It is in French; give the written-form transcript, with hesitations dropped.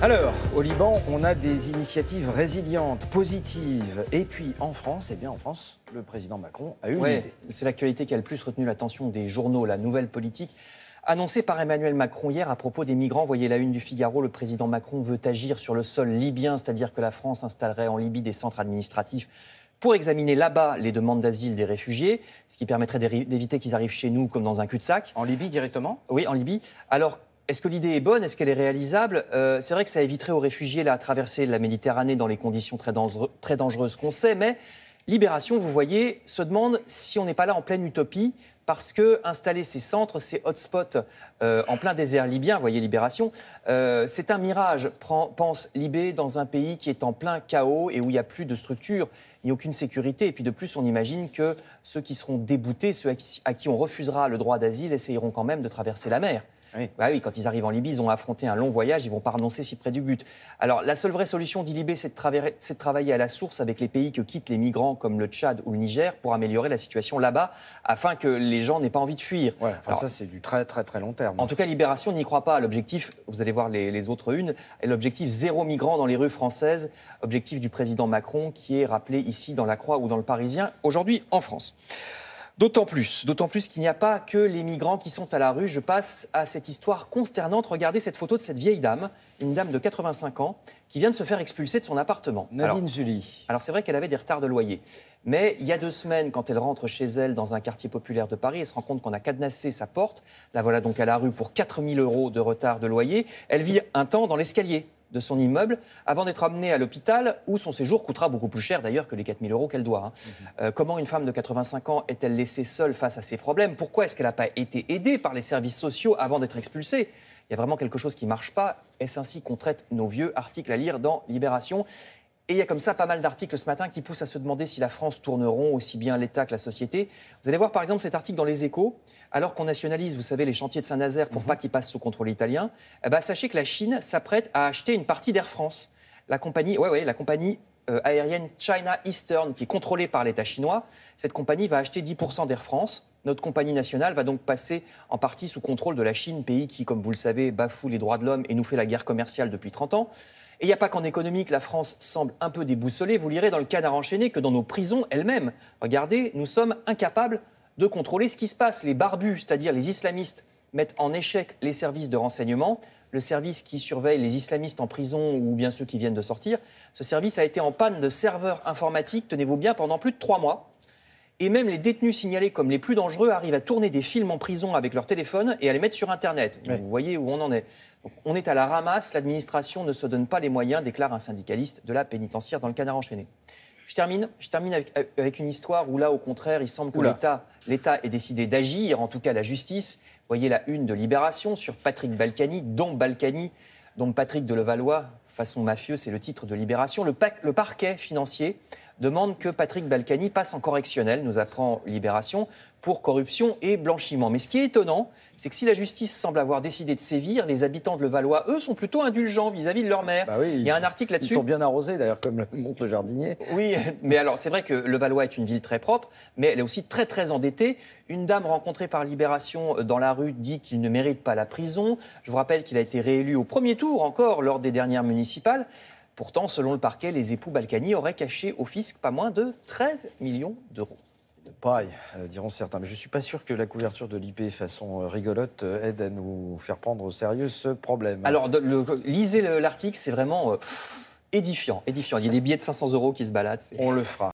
Alors, au Liban, on a des initiatives résilientes, positives. Et puis en France, le président Macron a eu une idée. C'est l'actualité qui a le plus retenu l'attention des journaux, la nouvelle politique. Annoncée par Emmanuel Macron hier à propos des migrants, voyez la une du Figaro, le président Macron veut agir sur le sol libyen, c'est-à-dire que la France installerait en Libye des centres administratifs pour examiner là-bas les demandes d'asile des réfugiés, ce qui permettrait d'éviter qu'ils arrivent chez nous comme dans un cul-de-sac. En Libye directement ? Oui, en Libye. Alors, est-ce que l'idée est bonne ? Est-ce qu'elle est réalisable ? C'est vrai que ça éviterait aux réfugiés la traversée de la Méditerranée dans les conditions très dangereuses qu'on sait, mais Libération, vous voyez, se demande si on n'est pas là en pleine utopie, parce que installer ces centres, ces hotspots en plein désert libyen, vous voyez Libération, c'est un mirage, pense Libé, dans un pays qui est en plein chaos et où il n'y a plus de structure, ni aucune sécurité. Et puis de plus, on imagine que ceux qui seront déboutés, ceux à qui on refusera le droit d'asile, essayeront quand même de traverser la mer. Oui. Bah oui, quand ils arrivent en Libye, ils ont affronté un long voyage, ils ne vont pas renoncer si près du but. Alors, la seule vraie solution, dit Libé, c'est de travailler à la source avec les pays que quittent les migrants, comme le Tchad ou le Niger, pour améliorer la situation là-bas, afin que les gens n'aient pas envie de fuir. Ouais, alors, ça, c'est du très long terme. En tout cas, Libération n'y croit pas à l'objectif, vous allez voir les autres unes, l'objectif zéro migrant dans les rues françaises, objectif du président Macron, qui est rappelé ici dans La Croix ou dans Le Parisien, aujourd'hui en France. D'autant plus qu'il n'y a pas que les migrants qui sont à la rue. Je passe à cette histoire consternante. Regardez cette photo de cette vieille dame, une dame de 85 ans, qui vient de se faire expulser de son appartement. Nadine Zully. Alors c'est vrai qu'elle avait des retards de loyer. Mais il y a 2 semaines, quand elle rentre chez elle dans un quartier populaire de Paris, elle se rend compte qu'on a cadenassé sa porte. La voilà donc à la rue pour 4 000 € de retard de loyer. Elle vit un temps dans l'escalier de son immeuble, avant d'être amenée à l'hôpital, où son séjour coûtera beaucoup plus cher d'ailleurs que les 4 000 € qu'elle doit. Comment une femme de 85 ans est-elle laissée seule face à ces problèmes ? Pourquoi est-ce qu'elle n'a pas été aidée par les services sociaux avant d'être expulsée ? Il y a vraiment quelque chose qui ne marche pas. Est-ce ainsi qu'on traite nos vieux ? Article à lire dans Libération. Et il y a comme ça pas mal d'articles ce matin qui poussent à se demander si la France tourne rond, aussi bien l'État que la société. Vous allez voir par exemple cet article dans Les Échos. Alors qu'on nationalise, vous savez, les chantiers de Saint-Nazaire pour pas qu'ils passent sous contrôle italien, sachez que la Chine s'apprête à acheter une partie d'Air France. La compagnie aérienne China Eastern, qui est contrôlée par l'État chinois, cette compagnie va acheter 10% d'Air France. Notre compagnie nationale va donc passer en partie sous contrôle de la Chine, pays qui, comme vous le savez, bafoue les droits de l'homme et nous fait la guerre commerciale depuis 30 ans. Et il n'y a pas qu'en économie que la France semble un peu déboussolée. Vous lirez dans le Canard enchaîné que dans nos prisons elles-mêmes, regardez, nous sommes incapables de contrôler ce qui se passe. Les barbus, c'est-à-dire les islamistes, mettent en échec les services de renseignement. Le service qui surveille les islamistes en prison ou bien ceux qui viennent de sortir, ce service a été en panne de serveurs informatiques, tenez-vous bien, pendant plus de 3 mois. Et même les détenus signalés comme les plus dangereux arrivent à tourner des films en prison avec leur téléphone et à les mettre sur Internet. Oui. Vous voyez où on en est. Donc, on est à la ramasse, l'administration ne se donne pas les moyens, déclare un syndicaliste de la pénitentiaire dans le Canard enchaîné. Je termine avec une histoire où là, au contraire, il semble que l'État ait décidé d'agir, en tout cas la justice. Vous voyez la une de Libération sur Patrick Balkany, dont Patrick de Levallois, façon mafieux, c'est le titre de Libération. Le parquet financier demande que Patrick Balkany passe en correctionnel, nous apprend Libération, pour corruption et blanchiment. Mais ce qui est étonnant, c'est que si la justice semble avoir décidé de sévir, les habitants de Levallois, eux, sont plutôt indulgents vis-à-vis de leur maire. Bah oui, il y a un article là-dessus. Ils sont bien arrosés, d'ailleurs, comme le montre le jardinier. Oui, mais alors c'est vrai que Levallois est une ville très propre, mais elle est aussi très très endettée. Une dame rencontrée par Libération dans la rue dit qu'il ne mérite pas la prison. Je vous rappelle qu'il a été réélu au premier tour encore lors des dernières municipales. Pourtant, selon le parquet, les époux Balkany auraient caché au fisc pas moins de 13 millions d'euros. Pareil, diront certains. Mais je ne suis pas sûr que la couverture de l'IP façon rigolote aide à nous faire prendre au sérieux ce problème. Alors, lisez l'article, c'est vraiment édifiant. Il y a des billets de 500 € qui se baladent. On le fera.